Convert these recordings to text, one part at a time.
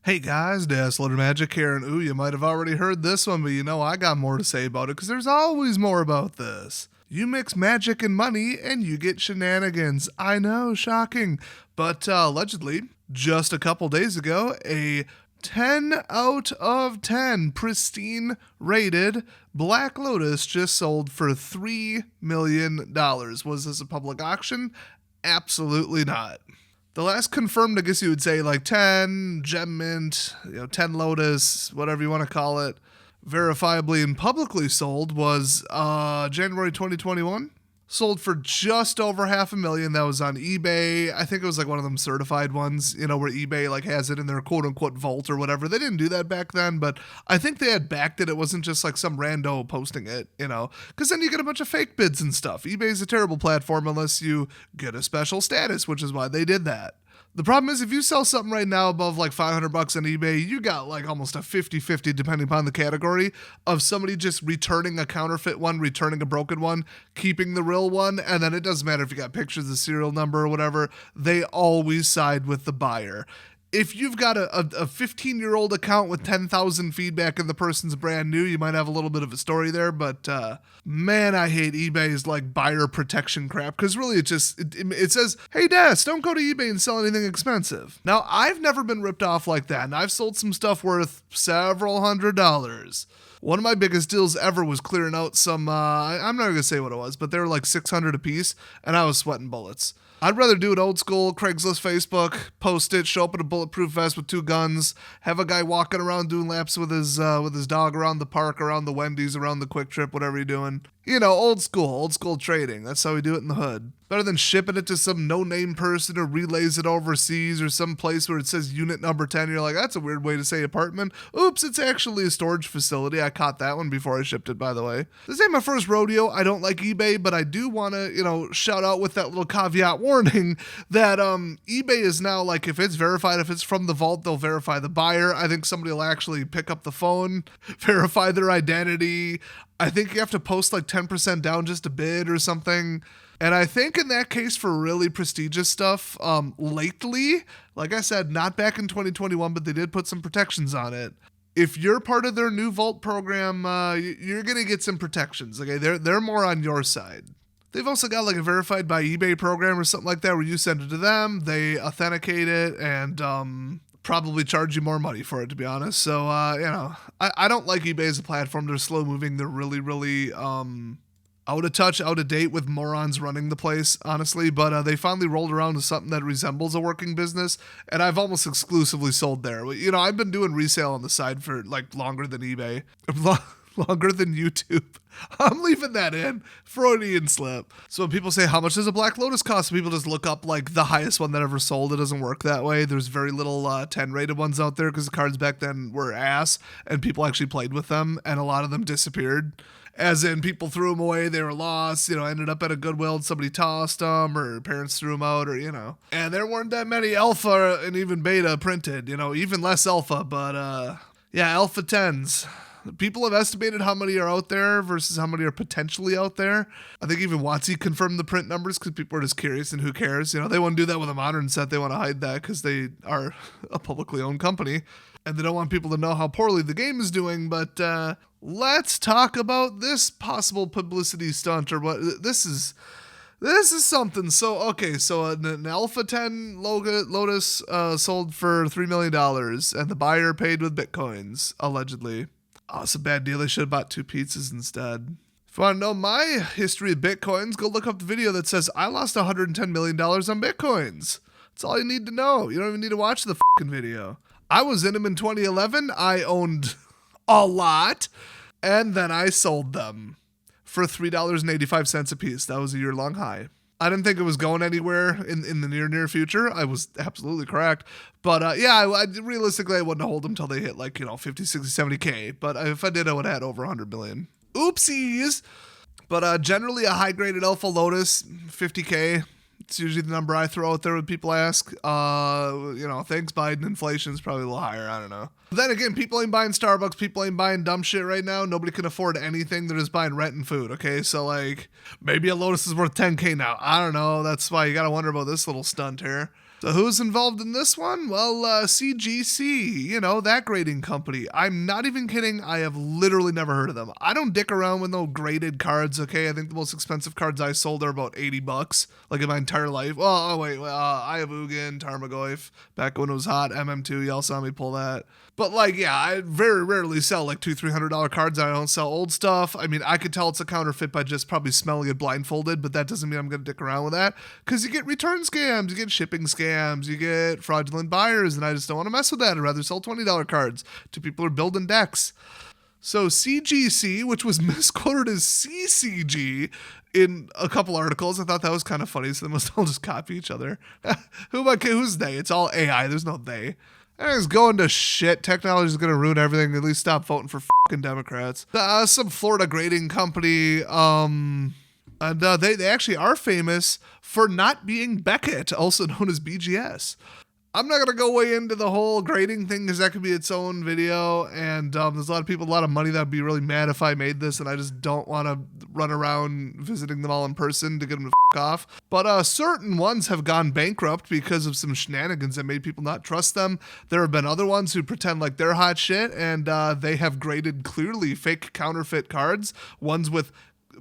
Hey guys, Dazzler Magic here, and ooh, you might have already heard this one, but I got more to say about it because there's always more about this. You mix magic and money, and you get shenanigans. I know, shocking. But allegedly, just a couple days ago, a 10 out of 10 pristine rated Black Lotus just sold for $3 million. Was this a public auction? Absolutely not. The last confirmed, I guess you would say, like 10 Gem Mint, 10 Lotus, whatever you want to call it, verifiably and publicly sold was January 2021. Sold for just over $500,000. That was on eBay. I think it was like one of them certified ones, where eBay like has it in their quote unquote vault or whatever. They didn't do that back then, but I think they had backed it. It wasn't just like some rando posting it, because then you get a bunch of fake bids and stuff. eBay's a terrible platform unless you get a special status, which is why they did that. The problem is if you sell something right now above like $500 on eBay, you got like almost a 50-50 depending upon the category of somebody just returning a counterfeit one, returning a broken one, keeping the real one, and then it doesn't matter if you got pictures, the serial number or whatever, they always side with the buyer. If you've got a 15-year-old account with 10,000 feedback and the person's brand new, you might have a little bit of a story there, but man, I hate eBay's like buyer protection crap, because really it says, hey Des, don't go to eBay and sell anything expensive. Now, I've never been ripped off like that, and I've sold some stuff worth several $100s. One of my biggest deals ever was clearing out some, I'm not going to say what it was, but they were like $600 a piece, and I was sweating bullets. I'd rather do it old school, Craigslist, Facebook, post it, show up in a bulletproof vest with 2 guns, have a guy walking around doing laps with his dog around the park, around the Wendy's, around the Quick Trip, whatever you're doing. Old school trading. That's how we do it in the hood. Better than shipping it to some no-name person who relays it overseas or some place where it says unit number 10. You're like, that's a weird way to say apartment. Oops, it's actually a storage facility. I caught that one before I shipped it, by the way. This ain't my first rodeo. I don't like eBay, but I do want to, shout out with that little caveat warning that eBay is now like, if it's verified, if it's from the vault, they'll verify the buyer. I think somebody will actually pick up the phone, verify their identity. I think you have to post like 10% down just a bid or something. And I think in that case for really prestigious stuff, lately, like I said, not back in 2021, but they did put some protections on it. If you're part of their new vault program, you're going to get some protections. Okay, they're more on your side. They've also got like a verified by eBay program or something like that where you send it to them, they authenticate it, and probably charge you more money for it, to be honest. So, I don't like eBay as a platform. They're slow moving. They're really, really out of touch, out of date with morons running the place, honestly. But they finally rolled around to something that resembles a working business, and I've almost exclusively sold there. I've been doing resale on the side for like longer than eBay. Longer than YouTube. I'm leaving that in. Freudian slip. So when people say, how much does a Black Lotus cost? People just look up like the highest one that ever sold. It doesn't work that way. There's very little 10 rated ones out there because the cards back then were ass and people actually played with them, and a lot of them disappeared. As in, people threw them away, they were lost, ended up at a Goodwill and somebody tossed them, or parents threw them out, or, And there weren't that many alpha and even beta printed, even less alpha, but, alpha 10s. People have estimated how many are out there versus how many are potentially out there. I think even WotC confirmed the print numbers because people are just curious, and who cares? They want to do that with a modern set. They want to hide that because they are a publicly owned company, and they don't want people to know how poorly the game is doing. But let's talk about this possible publicity stunt, or what this is. This is something. So, okay, so an Alpha 10 Lotus sold for $3 million, and the buyer paid with Bitcoins, allegedly. Oh, it's a bad deal. They should have bought 2 pizzas instead. If you want to know my history of Bitcoins, go look up the video that says I lost $110 million on Bitcoins. That's all you need to know. You don't even need to watch the fucking video. I was in them in 2011. I owned a lot, and then I sold them for $3.85 a piece. That was a year-long high. I didn't think it was going anywhere in the near future. I was absolutely correct. But realistically, I wouldn't hold them until they hit like, 50, 60, 70K. But if I did, I would have had over 100 million. Oopsies. But generally a high-graded Alpha Lotus, 50K. It's usually the number I throw out there when people ask. Thanks Biden, inflation's probably a little higher. I don't know. But then again, people ain't buying Starbucks. People ain't buying dumb shit right now. Nobody can afford anything. They're just buying rent and food, okay? So, maybe a Lotus is worth 10K now. I don't know. That's why you got to wonder about this little stunt here. So who's involved in this one? Well, CGC, that grading company. I'm not even kidding. I have literally never heard of them. I don't dick around with no graded cards, okay? I think the most expensive cards I sold are about $80, like in my entire life. Well, I have Ugin, Tarmogoyf, back when it was hot, MM2, y'all saw me pull that. But I very rarely sell like $200-$300 cards. I don't sell old stuff. I mean, I could tell it's a counterfeit by just probably smelling it blindfolded, but that doesn't mean I'm going to dick around with that, because you get return scams, you get shipping scams, you get fraudulent buyers, and I just don't want to mess with that. I'd rather sell $20 cards to people who are building decks. So CGC, which was misquoted as CCG in a couple articles, I thought that was kind of funny, so they must all just copy each other. Who's they? It's all AI. There's no they. It's going to shit. Technology is going to ruin everything. At least stop voting for fucking Democrats. Some Florida grading company, and they actually are famous for not being Beckett, also known as BGS. I'm not going to go way into the whole grading thing because that could be its own video, and there's a lot of people, a lot of money that would be really mad if I made this, and I just don't want to run around visiting them all in person to get them to f*** off. But certain ones have gone bankrupt because of some shenanigans that made people not trust them. There have been other ones who pretend like they're hot shit, and they have graded clearly fake counterfeit cards, ones with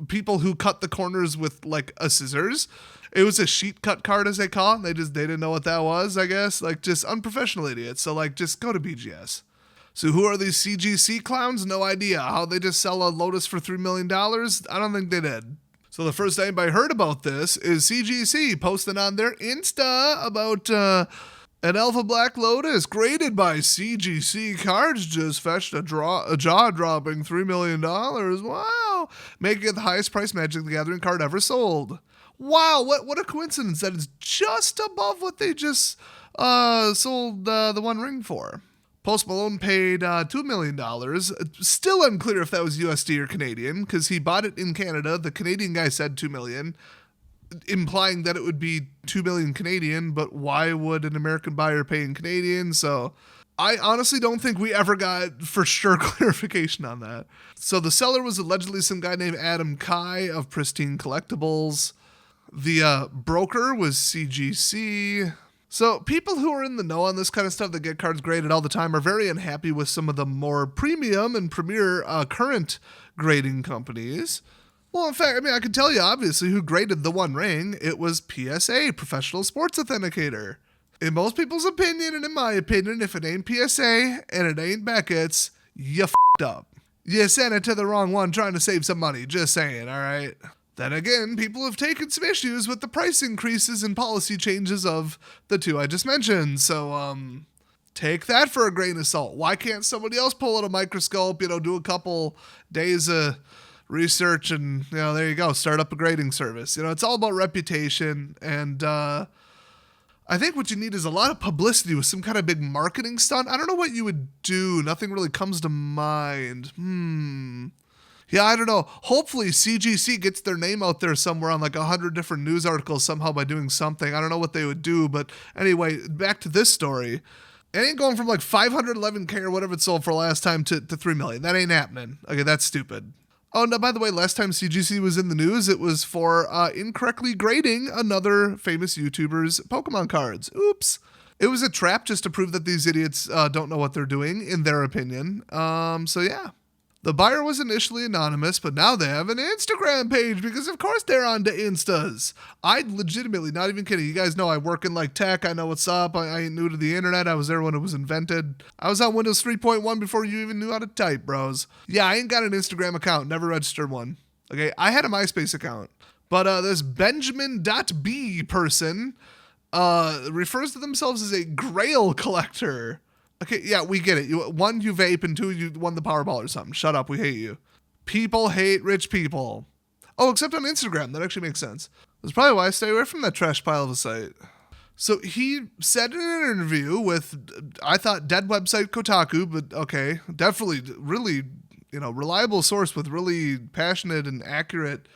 people who cut the corners with like a scissors. It was a sheet cut card, as they call it. They didn't know what that was, I guess. Like, just unprofessional idiots. So, just go to BGS. So who are these CGC clowns? No idea. How they just sell a Lotus for $3 million? I don't think they did. So the first time I heard about this is CGC posting on their Insta about an Alpha Black Lotus graded by CGC Cards just fetched a jaw-dropping $3 million. Wow. Making it the highest price Magic the Gathering card ever sold. Wow, what a coincidence that it's just above what they just sold the One Ring for. Post Malone paid $2 million. Still unclear if that was USD or Canadian, because he bought it in Canada. The Canadian guy said $2 million, implying that it would be $2 million Canadian, but why would an American buyer pay in Canadian? So I honestly don't think we ever got for sure clarification on that. So the seller was allegedly some guy named Adam Kai of Pristine Collectibles. The broker was CGC. So people who are in the know on this kind of stuff that get cards graded all the time are very unhappy with some of the more premium and premier current grading companies. Well, in fact, I can tell you obviously who graded the One Ring. It was PSA, Professional Sports Authenticator. In most people's opinion, and in my opinion, if it ain't PSA and it ain't Beckett's, you f***ed up. You sent it to the wrong one trying to save some money, just saying, alright? Then again, people have taken some issues with the price increases and policy changes of the two I just mentioned. So, take that for a grain of salt. Why can't somebody else pull out a microscope, do a couple days of research and, there you go, start up a grading service. It's all about reputation. And I think what you need is a lot of publicity with some kind of big marketing stunt. I don't know what you would do. Nothing really comes to mind. Yeah, I don't know. Hopefully CGC gets their name out there somewhere on 100 different news articles somehow by doing something. I don't know what they would do, but anyway, back to this story. It ain't going from 511K or whatever it sold for last time to 3 million. That ain't happening. Okay, that's stupid. Oh, no, by the way, last time CGC was in the news, it was for incorrectly grading another famous YouTuber's Pokemon cards. Oops. It was a trap just to prove that these idiots don't know what they're doing, in their opinion. So yeah. The buyer was initially anonymous, but now they have an Instagram page because, of course, they're on to Instas. I legitimately, not even kidding, you guys know I work in tech. I know what's up. I ain't new to the internet. I was there when it was invented. I was on Windows 3.1 before you even knew how to type, bros. Yeah, I ain't got an Instagram account. Never registered one. Okay, I had a MySpace account. But this Benjamin.B person refers to themselves as a Grail collector. Okay, yeah, we get it. One, you vape, and two, you won the Powerball or something. Shut up, we hate you. People hate rich people. Oh, except on Instagram. That actually makes sense. That's probably why I stay away from that trash pile of a site. So he said in an interview with, I thought, dead website Kotaku, but okay, definitely really, reliable source with really passionate and accurate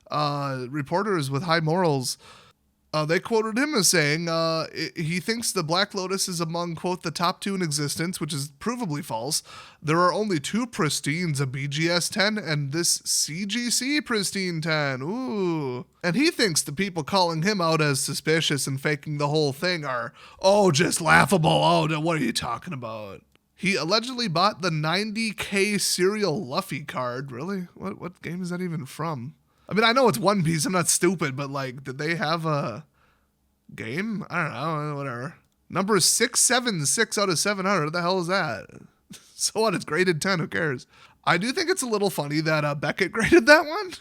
reporters with high morals. They quoted him as saying he thinks the Black Lotus is among, quote, the top 2 in existence, which is provably false. There are only 2 pristines, a BGS 10 and this CGC pristine 10. Ooh. And he thinks the people calling him out as suspicious and faking the whole thing are, oh, just laughable. Oh, what are you talking about? He allegedly bought the 90K serial Luffy card. Really? What game is that even from? I mean, I know it's One Piece. I'm not stupid, but like, did they have a game? I don't know. Whatever. Number 676 out of 700. What the hell is that? So what? It's graded 10. Who cares? I do think it's a little funny that Beckett graded that one.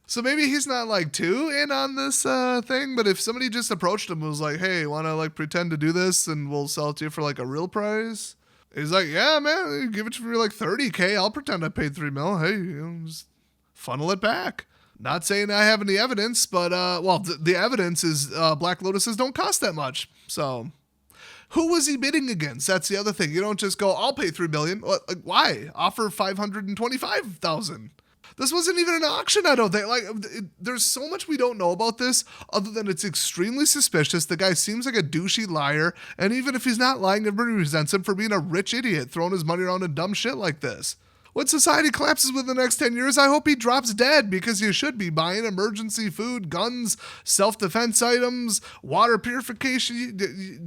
So maybe he's not like too in on this thing, but if somebody just approached him and was like, hey, want to like pretend to do this and we'll sell it to you for like a real price? He's like, yeah, man, give it to me like 30K. I'll pretend I paid $3 million. Hey, just funnel it back. Not saying I have any evidence, but, the evidence is Black Lotuses don't cost that much. So who was he bidding against? That's the other thing. You don't just go, I'll pay $3 million. Like, why? Offer $525,000. This wasn't even an auction, I don't think. Like, there's so much we don't know about this other than it's extremely suspicious. The guy seems like a douchey liar. And even if he's not lying, everybody resents him for being a rich idiot, throwing his money around in dumb shit like this. When society collapses within the next 10 years, I hope he drops dead, because you should be buying emergency food, guns, self-defense items, water purification.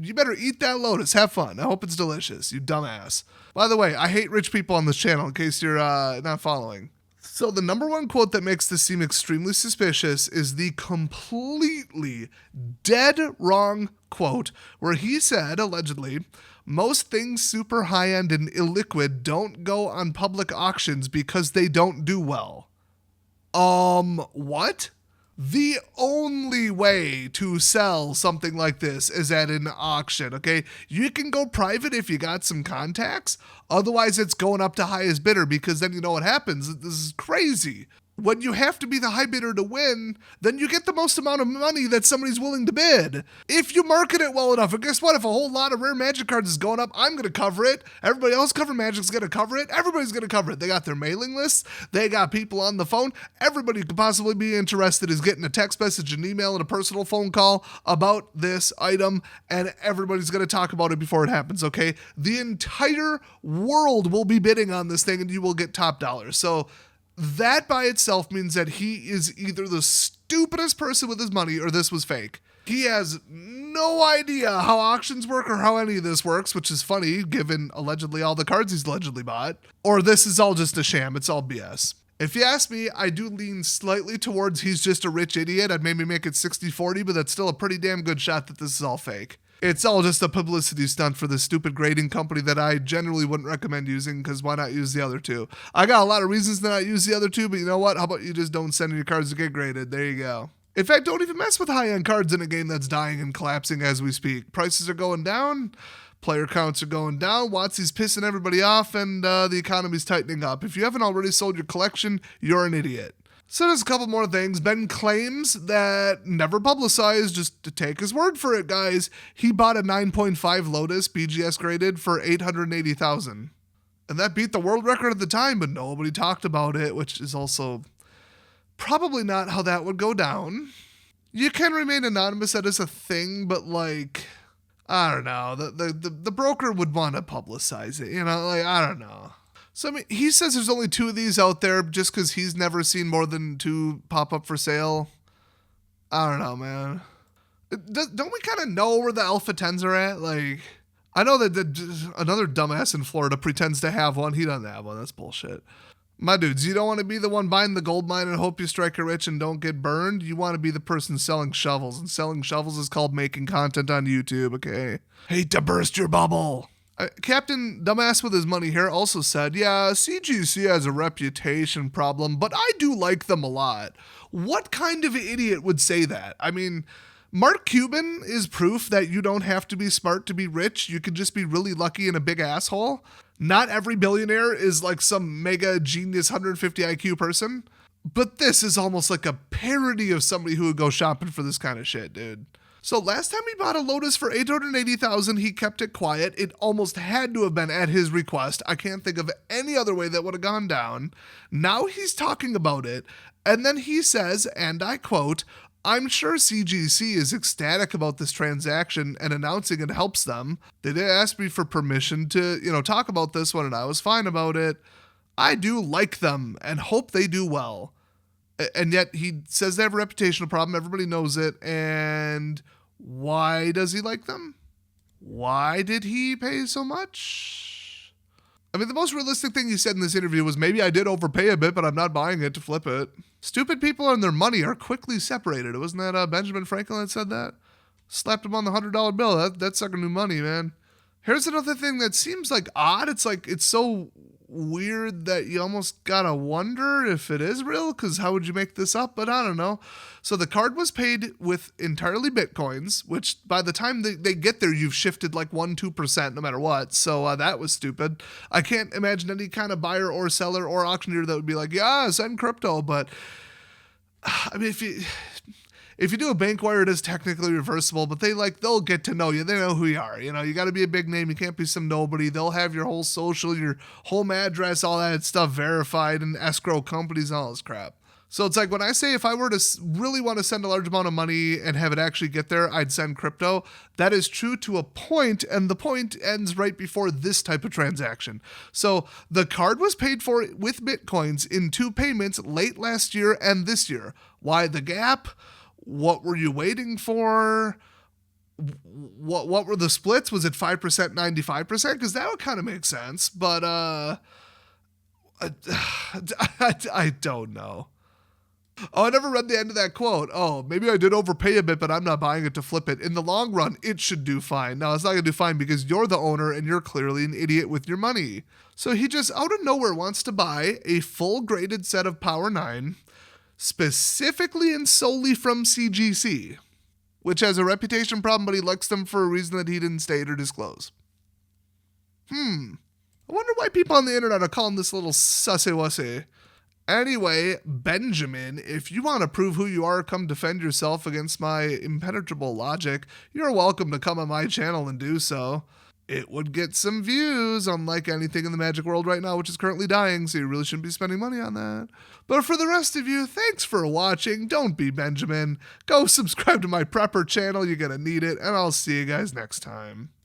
You better eat that Lotus. Have fun. I hope it's delicious, you dumbass. By the way, I hate rich people on this channel, in case you're not following. So the number one quote that makes this seem extremely suspicious is the completely dead wrong quote, where he said, allegedly, most things super high-end and illiquid don't go on public auctions because they don't do well. What? The only way to sell something like this is at an auction, okay? You can go private if you got some contacts. Otherwise, it's going up to highest bidder, because then you know what happens. This is crazy. When you have to be the high bidder to win, then you get the most amount of money that somebody's willing to bid. If you market it well enough, and guess what? If a whole lot of rare Magic cards is going up, I'm going to cover it. Everybody else covering Magic's going to cover it. Everybody's going to cover it. They got their mailing lists. They got people on the phone. Everybody who could possibly be interested is getting a text message, an email, and a personal phone call about this item, and everybody's going to talk about it before it happens, okay? The entire world will be bidding on this thing, and you will get top dollar. So that by itself means that he is either the stupidest person with his money or this was fake. He has no idea how auctions work or how any of this works, which is funny given allegedly all the cards he's allegedly bought. Or this is all just a sham. It's all BS. If you ask me, I do lean slightly towards he's just a rich idiot. I'd maybe make it 60-40, but that's still a pretty damn good shot that this is all fake. It's all just a publicity stunt for this stupid grading company that I generally wouldn't recommend using, because why not use the other two? I got a lot of reasons to not use the other two, but you know what? How about you just don't send your cards to get graded? There you go. In fact, don't even mess with high-end cards in a game that's dying and collapsing as we speak. Prices are going down, player counts are going down, WotC's pissing everybody off, and the economy's tightening up. If you haven't already sold your collection, you're an idiot. So there's a couple more things. Ben claims that, never publicized, just to take his word for it, guys, he bought a 9.5 Lotus BGS graded for $880,000. And that beat the world record at the time, but nobody talked about it, which is also probably not how that would go down. You can remain anonymous, that is a thing, but like, I don't know, the broker would want to publicize it, you know, like, I don't know. So, I mean, he says there's only 2 of these out there just because he's never seen more than 2 pop up for sale. I don't know, man. Don't we kind of know where the Alpha 10s are at? Like, I know that another dumbass in Florida pretends to have one. He doesn't have one. That's bullshit. My dudes, you don't want to be the one buying the gold mine and hope you strike it rich and don't get burned. You want to be the person selling shovels. And selling shovels is called making content on YouTube, okay? Hate to burst your bubble. Captain Dumbass with his money here also said, yeah, CGC has a reputation problem, but I do like them a lot. What kind of idiot would say that? I mean, Mark Cuban is proof that you don't have to be smart to be rich. You can just be really lucky and a big asshole. Not every billionaire is like some mega genius 150 IQ person, but this is almost like a parody of somebody who would go shopping for this kind of shit, dude. So last time he bought a Lotus for $880,000, he kept it quiet. It almost had to have been at his request. I can't think of any other way that would have gone down. Now he's talking about it, and then he says, and I quote, I'm sure CGC is ecstatic about this transaction and announcing it helps them. They did ask me for permission to, talk about this one, and I was fine about it. I do like them and hope they do well. And yet he says they have a reputational problem. Everybody knows it. And why does he like them? Why did he pay so much? I mean, the most realistic thing he said in this interview was, maybe I did overpay a bit, but I'm not buying it to flip it. Stupid people and their money are quickly separated. Wasn't that Benjamin Franklin that said that? Slapped him on the $100 bill. That's sucker new money, man. Here's another thing that seems like odd. It's so weird that you almost gotta wonder if it is real, because how would you make this up? But I don't know. So the card was paid with entirely Bitcoins, which by the time they get there, you've shifted like 1-2% no matter what. So that was stupid. I can't imagine any kind of buyer or seller or auctioneer that would be like, yeah, send crypto. But I mean, if you do a bank wire, it is technically reversible, but they'll get to know you. They know who you are. You got to be a big name. You can't be some nobody. They'll have your whole social, your home address, all that stuff verified, and escrow companies and all this crap. So it's like when I say if I were to really want to send a large amount of money and have it actually get there, I'd send crypto. That is true to a point, and the point ends right before this type of transaction. So the card was paid for with Bitcoins in 2 payments late last year and this year. Why the gap? What were you waiting for? What were the splits? Was it 5%, 95%? Because that would kind of make sense. But I don't know. Oh, I never read the end of that quote. Oh, maybe I did overpay a bit, but I'm not buying it to flip it. In the long run, it should do fine. No, it's not going to do fine because you're the owner and you're clearly an idiot with your money. So he just out of nowhere wants to buy a full graded set of Power 9, specifically and solely from CGC, which has a reputation problem, but he likes them for a reason that he didn't state or disclose. I wonder why people on the internet are calling this little sussy-wussy. Anyway, Benjamin, if you want to prove who you are, come defend yourself against my impenetrable logic, you're welcome to come on my channel and do so. It would get some views, unlike anything in the Magic world right now, which is currently dying, so you really shouldn't be spending money on that. But for the rest of you, thanks for watching. Don't be Benjamin. Go subscribe to my prepper channel. You're going to need it, and I'll see you guys next time.